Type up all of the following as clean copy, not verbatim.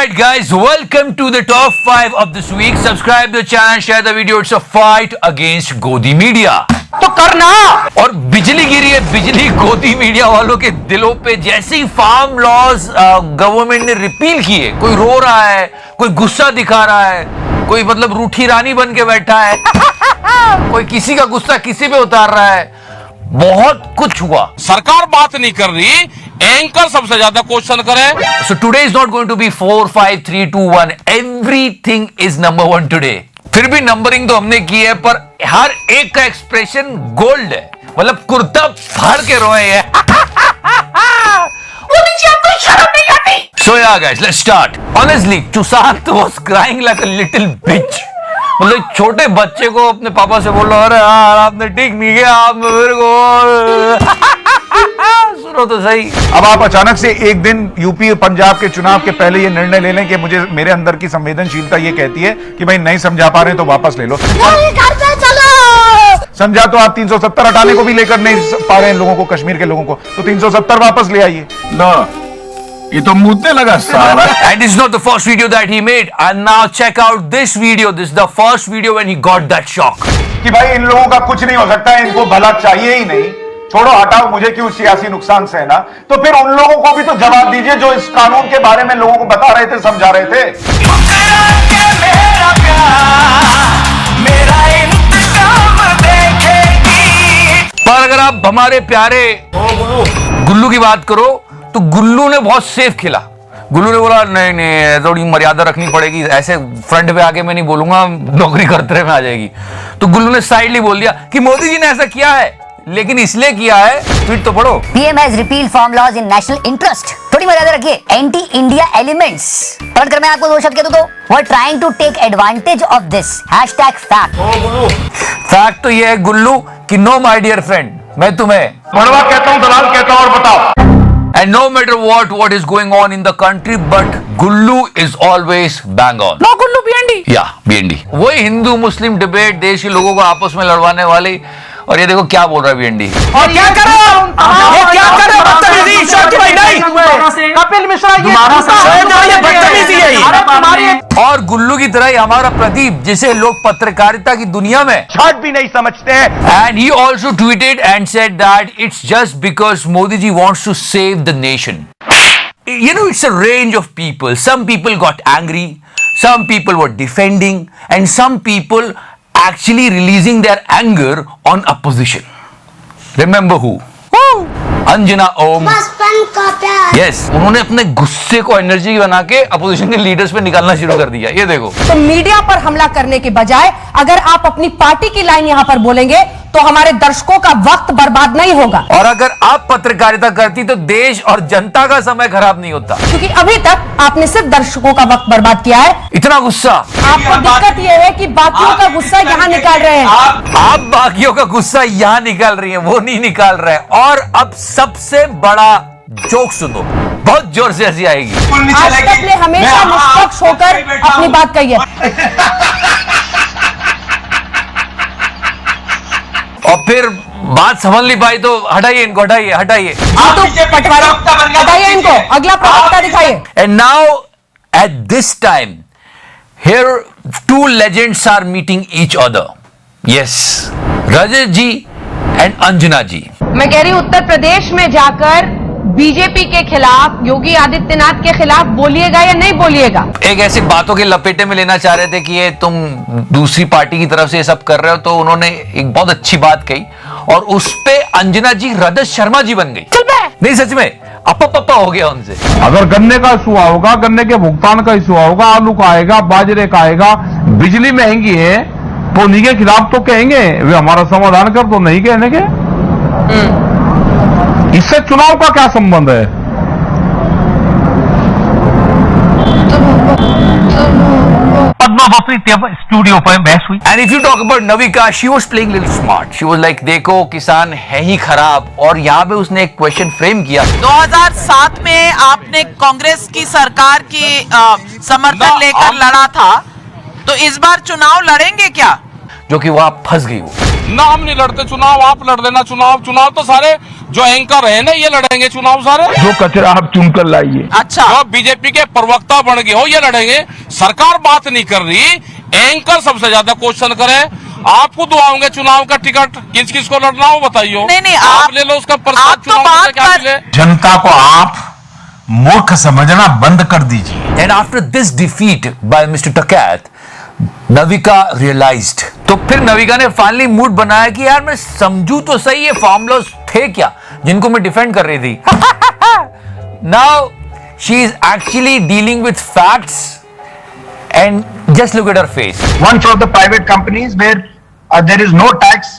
Alright guys, welcome to the top 5 of this week. Subscribe the channel, share the video. It's a fight against गोदी media. तो करना. और बिजली गिरी है, बिजली गोदी मीडिया वालों के दिलों पे. जैसे ही फार्म लॉज गवर्नमेंट ने रिपील किए, कोई रो रहा है, कोई गुस्सा दिखा रहा है, कोई मतलब रूठी रानी बन के बैठा है, कोई किसी का गुस्सा किसी पे उतार रहा है. बहुत कुछ हुआ. सरकार बात नहीं कर रही, एंकर सबसे ज्यादा क्वेश्चन करे. So today is not going to be 4, 5, 3, 2, 1. Everything is number 1 today. फिर भी नंबरिंग तो हमने की है, पर हर एक का एक्सप्रेशन गोल्ड है. मतलब कुर्ता फाड़ के रोए हैं. So yeah guys, let's start. Honestly, Sushant was crying like a little bitch. मतलब छोटे बच्चे को अपने पापा से बोल रहा है, अरे यार आपने ठीक नहीं किया, आप मेरे को सुनो तो सही. अब आप अचानक से एक दिन यूपी पंजाब के चुनाव के पहले ये निर्णय ले लें कि मुझे मेरे अंदर की संवेदनशीलता ये कहती है कि भाई नहीं समझा पा रहे तो वापस ले लो. समझा तो आप 370 हटाने को भी लेकर नहीं पा रहे हैं लोगों को, कश्मीर के लोगों को, तो 370 वापस ले आइए. ये तो मुद्दे लगा सारा. And this is not the first video that he made. And now check out this video. This is the first video when he got that shock. कि भाई इन लोगों का कुछ नहीं हो सकता, इनको भला चाहिए ही नहीं, छोड़ो हटाओ, मुझे क्यों सियासी नुकसान सहना. तो फिर उन लोगों को भी तो जवाब दीजिए जो इस कानून के बारे में लोगों को बता रहे थे, समझा रहे थे. पर अगर आप हमारे प्यारे गुल्लू की बात करो तो गुल्लू ने बहुत सेफ खेला. गुल्लू ने बोला नहीं नहीं थोड़ी मर्यादा रखनी पड़ेगी, ऐसे फ्रंट पे आके मैं नहीं बोलूंगा, नौकरी करते में आ जाएगी. तो गुल्लू ने साइडली बोल दिया कि मोदी जी ने ऐसा किया है, लेकिन इसलिए किया है. ट्वीट तो पढ़ो. PM has repealed farm laws in national interest. थोड़ी मर्यादा रखिए. Anti India elements. पढ़कर मैं आपको दो शब्द कह दूं तो we're trying to take advantage of this. #fact. Fact तो ये है गुल्लू कि नो माय डियर फ्रेंड, मैं तुम्हें मरवा कहता हूं, दलाल कहता हूं, और बताओ. And no matter what is going on in the country, but Gullu is always bang on. No Gullu BND. Yeah, BND. वही हिंदू मुस्लिम डिबेट, देश के लोगों को आपस में लड़वाने वाले. और ये देखो क्या बोल रहा है BND. और क्या कर रहे हो? ये क्या कर रहे हो? बदतमीजी. शौकी भाई नहीं. कपिल मिश्रा ये बदतमीजी है. और गुल्लू की तरह ही हमारा प्रदीप, जिसे लोग पत्रकारिता की दुनिया में छाट भी नहीं समझते हैं. And he also tweeted and said that it's just because Modi ji wants to save the nation. You know, it's a range of people. Some people got angry, some people were defending, and some people actually releasing their anger on opposition. Remember who? Anjana Om. Yes, उन्होंने अपने गुस्से को energy बना के opposition के leaders पे निकालना शुरू कर दिया. ये देखो. तो मीडिया पर हमला करने के बजाय अगर आप अपनी पार्टी की लाइन यहां पर बोलेंगे तो हमारे दर्शकों का वक्त बर्बाद नहीं होगा. और अगर आप पत्रकारिता करती तो देश और जनता का समय खराब नहीं होता. क्योंकि अभी तक आपने सिर्फ दर्शकों का वक्त बर्बाद किया है. इतना गुस्सा. आपको दिक्कत यह है कि बाकियों का गुस्सा यहां निकाल रहे हैं. आप बाकियों का गुस्सा यहां निकाल रही हैं, वो नहीं निकाल रहे. और अब सबसे बड़ा जोक सुनो, बहुत जोर से हंसी आएगी. आज तक ने हमेशा निष्पक्ष होकर अपनी बात कही है. और फिर बात समझ नहीं पाई तो हटाइए इनको, हटाइए. हटाइए इनको. अगला प्रवक्ता दिखाइए. And now at this time here two legends are meeting each other. Yes, Rajat ji and Anjana ji. मैं कह रही हूं उत्तर प्रदेश में जाकर बीजेपी के खिलाफ, योगी आदित्यनाथ के खिलाफ बोलिएगा या नहीं बोलिएगा? एक ऐसी बातों के लपेटे में लेना चाह रहे थे कि ये तुम दूसरी पार्टी की तरफ से ये सब कर रहे हो, तो उन्होंने एक बहुत अच्छी बात कही और उस पे अंजना जी रजत शर्मा जी बन गई. नहीं सच में अपा हो गया उनसे. अगर गन्ने का इशू होगा, गन्ने के भुगतान का इशू होगा, आलू का आएगा, बाजरे का आएगा, बिजली महंगी है, तो उन्हीं के खिलाफ तो कहेंगे वे हमारा समाधान कर, तो नहीं कहने के. इससे चुनाव का क्या संबंध है? पद्मा अपनी स्टूडियो पर बहस हुई. And if you talk about Navika, she was playing little smart. She was like, देखो किसान है ही खराब. और यहाँ पे उसने एक क्वेश्चन फ्रेम किया. 2007 में आपने कांग्रेस की सरकार की समर्थन लेकर लड़ा था, तो इस बार चुनाव लड़ेंगे क्या? जो कि वहां फंस गई वो. ना हम नहीं लड़ते चुनाव, आप लड़ लेना चुनाव. चुनाव तो सारे जो एंकर है ना ये लड़ेंगे चुनाव सारे। जो कचरा आप चुनकर लाइए। अच्छा, जो बीजेपी के प्रवक्ता बन गए हो ये लड़ेंगे। सरकार बात नहीं कर रही, एंकर सबसे ज्यादा क्वेश्चन करे। आपको दुआओंगे चुनाव का टिकट, किस किस को लड़ना हो बताइए। नहीं, आप ले लो उसका प्रसाद। आप तो चुनाव बात में क्या कर- मिले? जनता को आप मूर्ख समझना बंद कर दीजिए। And after this defeat by Mr. Takat, Navika realized, तो फिर नविका ने फाइनली मूड बनाया कि यार मैं समझू तो सही, ये फार्म लॉज थे क्या जिनको मैं डिफेंड कर रही थी। Now she is actually dealing with facts and just look at her face. One from the private companies where there is no tax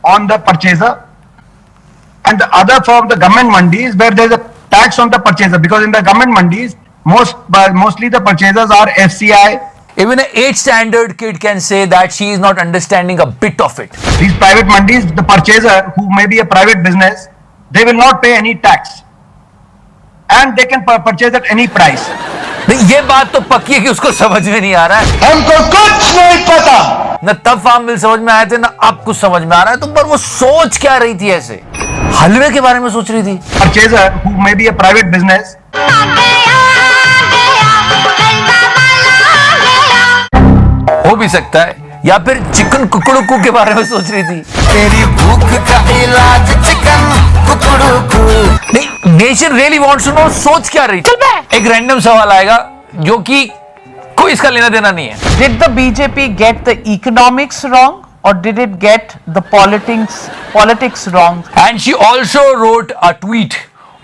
on the purchaser, and the other from the government mandis where there is a tax on the purchaser, because in the government mandis mostly the purchasers are FCI. Even an 8th standard kid can say that she is not understanding a bit of it. These private mandis, the purchaser who may be a private business, they will not pay any tax and they can purchase at any price. नहीं, ये बात तो पक्की है कि उसको समझ में नहीं आ रहा है। हमको कुछ नहीं पता। न तब फार्म बिल समझ में आए थे, ना अब कुछ समझ में आ रहा है। तुम पर वो सोच क्या रही थी, ऐसे हलवे के बारे में सोच रही थी। Purchaser who may be a private business, हो भी सकता है, या फिर चिकन कुकड़ू के बारे में सोच रही थी। तेरी भूख का इलाज चिकन कुकड़ू। नहीं, nation really wants to know सोच क्या रही थी। एक रैंडम सवाल आएगा जो कि कोई इसका लेना देना नहीं है। Did the BJP get the economics wrong or did it get the politics wrong? And she also wrote a tweet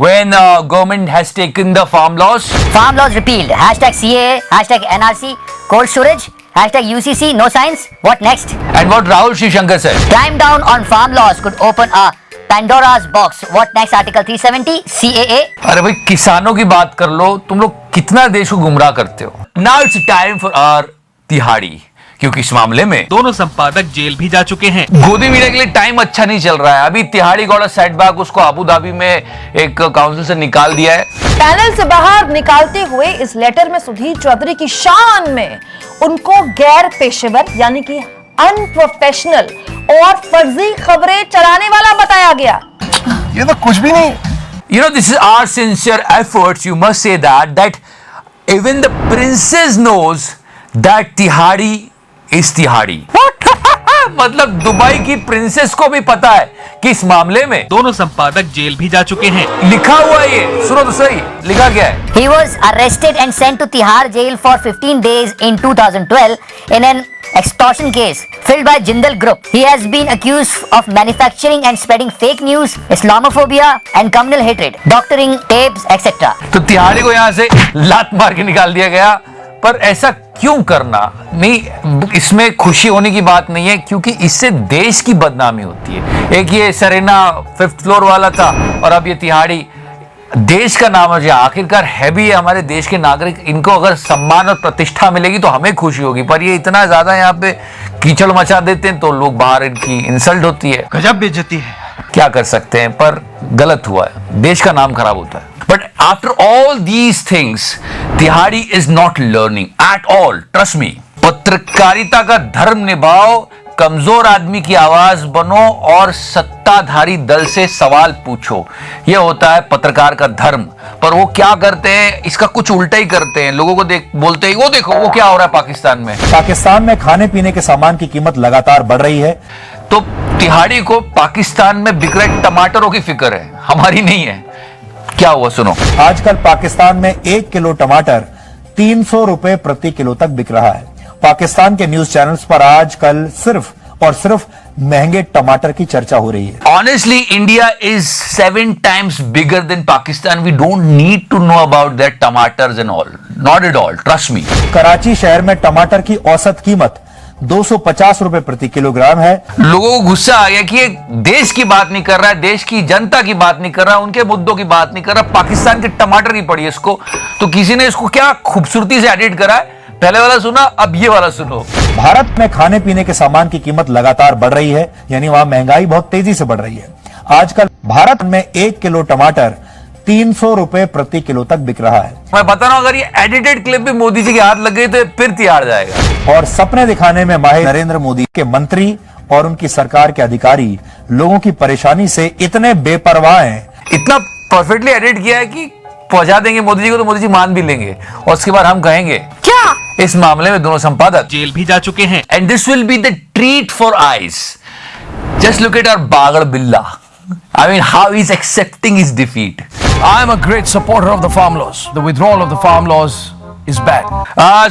when government has taken the farm laws. Farm laws repealed. Hashtag CAA, hashtag NRC, cold storage, hashtag UCC, no science. What next? And what Rahul Srishankar said. Climb down on farm laws could open a Pandora's box. What next? Article 370, CAA. अरे भाई किसानों की बात कर लो, तुम लोग कितना देश को गुमराह करते हो। Now it's time for our तिहाड़ी, क्योंकि इस मामले में दोनों संपादक जेल भी जा चुके हैं। गोदी मीडिया के लिए टाइम अच्छा नहीं चल रहा है। अभी तिहाड़ी गौड़ा सेटबैक, उसको अबू धाबी में एक काउंसिल से निकाल दिया है। पैनल से बाहर निकालते हुए इस लेटर में सुधीर चौधरी की शान में उनको गैर पेशेवर यानी कि अनप्रोफेशनल और फर्जी खबरें चलाने वाला बताया गया। ये तो कुछ भी नहीं। You know, this is our sincere efforts. You must say that even the princess knows that तिहाड़ी is तिहाड़ी। मतलब दुबई की प्रिंसेस को भी पता है कि इस मामले में दोनों संपादक जेल भी जा चुके हैं। लिखा हुआ है, ये सुनो तो सही, लिखा क्या है। He was arrested and sent to Tihar jail for 15 days in 2012 in an extortion case filed by Jindal Group. He has been accused of manufacturing and spreading fake news, Islamophobia and communal hatred, doctoring, tapes, etc. तो तिहाड़ी को यहाँ से लात मार के निकाल दिया गया। पर ऐसा क्यों करना? नहीं, इसमें खुशी होने की बात नहीं है, क्योंकि इससे देश की बदनामी होती है। एक ये सरेना 5th फ्लोर वाला था और अब ये तिहाड़ी। देश का नाम है, आखिरकार है भी हमारे देश के नागरिक। इनको अगर सम्मान और प्रतिष्ठा मिलेगी तो हमें खुशी होगी, पर ये इतना ज्यादा यहाँ पे कीचड़ मचा देते हैं तो लोग बाहर इनकी इंसल्ट होती है। गजब बेइज्जती है। क्या कर सकते हैं, पर गलत हुआ है, देश का नाम खराब होता है। But after all these things तिहाड़ी is not learning at all, trust me. पत्रकारिता का धर्म निभाओ, कमजोर आदमी की आवाज बनो और सत्ताधारी दल से सवाल पूछो। यह होता है पत्रकार का धर्म। पर वो क्या करते हैं, इसका कुछ उल्टा ही करते हैं। लोगों को बोलते हैं वो देखो वो क्या हो रहा है पाकिस्तान में। पाकिस्तान में खाने पीने के सामान की कीमत लगातार बढ़ रही है। तो तिहाड़ी को पाकिस्तान में बिक रहे टमाटरों की फिक्र है, हमारी नहीं है। क्या हुआ सुनो। आजकल पाकिस्तान में 1 किलो टमाटर 300 रुपए प्रति किलो तक बिक रहा है। पाकिस्तान के न्यूज चैनल्स पर आजकल सिर्फ और सिर्फ महंगे टमाटर की चर्चा हो रही है। Honestly, India is 7 times bigger than Pakistan. We don't need to know about their tomatoes and all. Not at all. Trust me. Karachi शहर में टमाटर की औसत कीमत 250 रुपए प्रति किलोग्राम है। लोगों को गुस्सा आ गया कि ये देश की बात नहीं कर रहा है, देश की जनता की बात नहीं कर रहा, उनके मुद्दों की बात नहीं कर रहा, पाकिस्तान के टमाटर की पड़ी है इसको। तो किसी ने इसको क्या खूबसूरती से एडिट करा है। पहले वाला सुना, अब ये वाला सुनो। भारत में खाने पीने के सामान की कीमत लगातार बढ़ रही है, यानी वहां महंगाई बहुत तेजी से बढ़ रही है। आजकल भारत में 1 किलो टमाटर 300 रुपए प्रति किलो तक बिक रहा है। मैं बता रहा हूं, अगर ये एडिटेड क्लिप भी मोदी जी के हाथ लग गई तो फिर तिहाड़ जाएगा। और सपने दिखाने में माहिर नरेंद्र मोदी के मंत्री और उनकी सरकार के अधिकारी लोगों की परेशानी से इतने बेपरवाह हैं इतना परफेक्टली एडिट किया है कि पहुंचा देंगे मोदी जी को तो मोदी जी मान भी लेंगे और उसके बाद हम कहेंगे क्या इस मामले में दोनों संपादक जेल भी जा चुके हैं। And this will be the treat for eyes. Just look at our बागड़ बिल्ला। I mean, how he's accepting his defeat. I am a great supporter of the farm laws. The withdrawal of the farm laws is bad.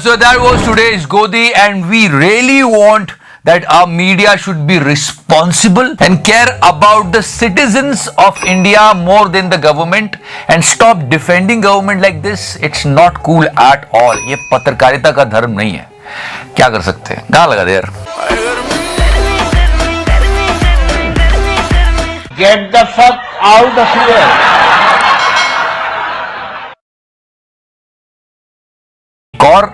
So that was today's Godi, and we really want that our media should be responsible and care about the citizens of India more than the government and stop defending government like this. It's not cool at all. ये पत्रकारिता का धर्म नहीं है। क्या कर सकते हैं? कहाँ लगा दे यार? Get the fuck out of here. एक और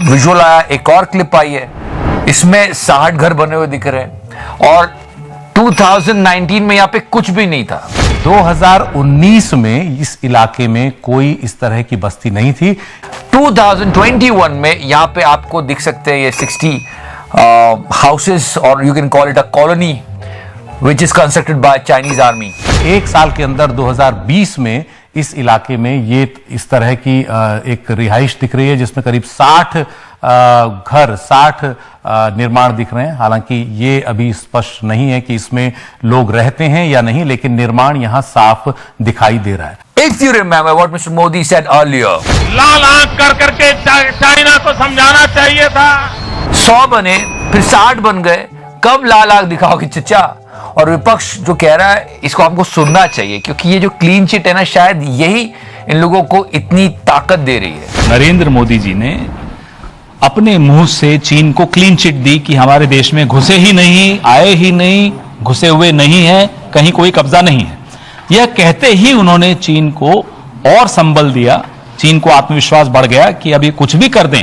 विजुअल आया, एक और क्लिप आई है, इसमें 60 घर बने हुए दिख रहे हैं और 2019 में यहाँ पे कुछ भी नहीं था। 2019 में इस इलाके में कोई इस तरह की बस्ती नहीं थी। 2021 में यहाँ पे आपको दिख सकते हैं ये 60 हाउसेस और you can call it a colony which is constructed by Chinese army. एक साल के अंदर 2020 में इस इलाके में ये इस तरह की एक रिहाइश दिख रही है जिसमें करीब 60 घर 60 निर्माण दिख रहे हैं। हालांकि ये अभी स्पष्ट नहीं है कि इसमें लोग रहते हैं या नहीं, लेकिन निर्माण यहां साफ दिखाई दे रहा है। If you remember what Mr. Modi said earlier, लाल आंख कर करके चाइना को समझाना चाहिए था। 100 बने फिर 60 बन गए, कब लाल आंख दिखाओगे चचा? और विपक्ष जो कह रहा है इसको हमको सुनना चाहिए, क्योंकि ये जो क्लीन चिट है ना, शायद यही इन लोगों को इतनी ताकत दे रही है। नरेंद्र मोदी जी ने अपने मुंह से चीन को क्लीन चिट दी कि हमारे देश में घुसे ही नहीं, आए ही नहीं, घुसे हुए नहीं है, कहीं कोई कब्जा नहीं है। यह कहते ही उन्होंने चीन को और संबल दिया, चीन को आत्मविश्वास बढ़ गया कि अभी कुछ भी कर दें,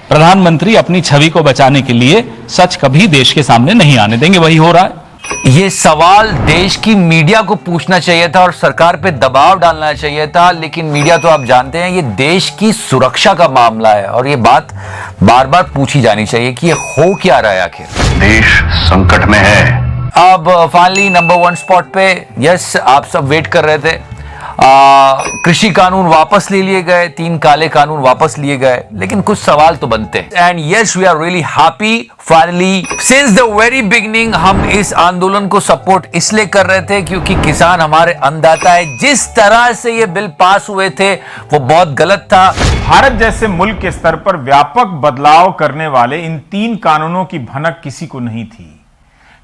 प्रधानमंत्री अपनी छवि को बचाने के लिए सच कभी देश के सामने नहीं आने देंगे। वही हो रहा है। ये सवाल देश की मीडिया को पूछना चाहिए था और सरकार पे दबाव डालना चाहिए था, लेकिन मीडिया तो आप जानते हैं ये देश की सुरक्षा का मामला है और ये बात बार बार पूछी जानी चाहिए कि ये हो क्या रहा है आखिर। देश संकट में है। अब फाइनली नंबर 1 स्पॉट पे, यस आप सब वेट कर रहे थे, कृषि कानून वापस ले लिए गए, 3 काले कानून वापस लिए गए, लेकिन कुछ सवाल तो बनते हैं। And yes we are really happy finally. Since the very beginning हम इस आंदोलन को सपोर्ट इसलिए कर रहे थे क्योंकि किसान हमारे अन्नदाता है। जिस तरह से ये बिल पास हुए थे वो बहुत गलत था। भारत जैसे मुल्क के स्तर पर व्यापक बदलाव करने वाले इन 3 कानूनों की भनक किसी को नहीं थी।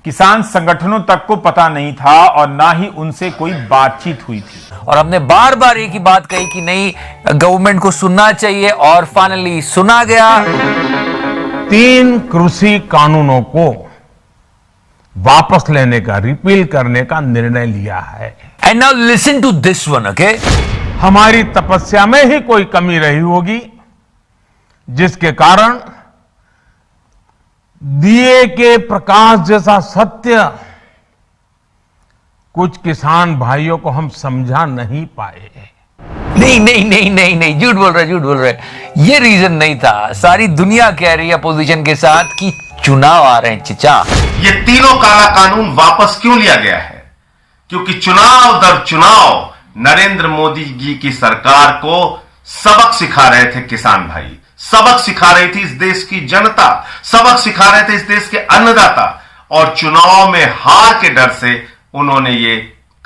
किसान संगठनों तक को पता नहीं था और ना ही उनसे कोई बातचीत हुई थी। और हमने बार बार एक ही बात कही कि नहीं, गवर्नमेंट को सुनना चाहिए और फाइनली सुना गया। 3 कृषि कानूनों को वापस लेने का, रिपील करने का निर्णय लिया है। And now listen to this one, okay? हमारी तपस्या में ही कोई कमी रही होगी जिसके कारण दिए के प्रकाश जैसा सत्य कुछ किसान भाइयों को हम समझा नहीं पाए। नहीं, झूठ बोल रहे। ये रीजन नहीं था। सारी दुनिया कह रही है अपोजिशन के साथ कि चुनाव आ रहे हैं चिचा। ये तीनों काला कानून वापस क्यों लिया गया है? क्योंकि चुनाव दर चुनाव नरेंद्र मोदी जी की सरकार को सबक सिखा रहे थे किसान भाई, सबक सिखा रही थी इस देश की जनता, सबक सिखा रहे थे इस देश के अन्नदाता, और चुनाव में हार के डर से उन्होंने ये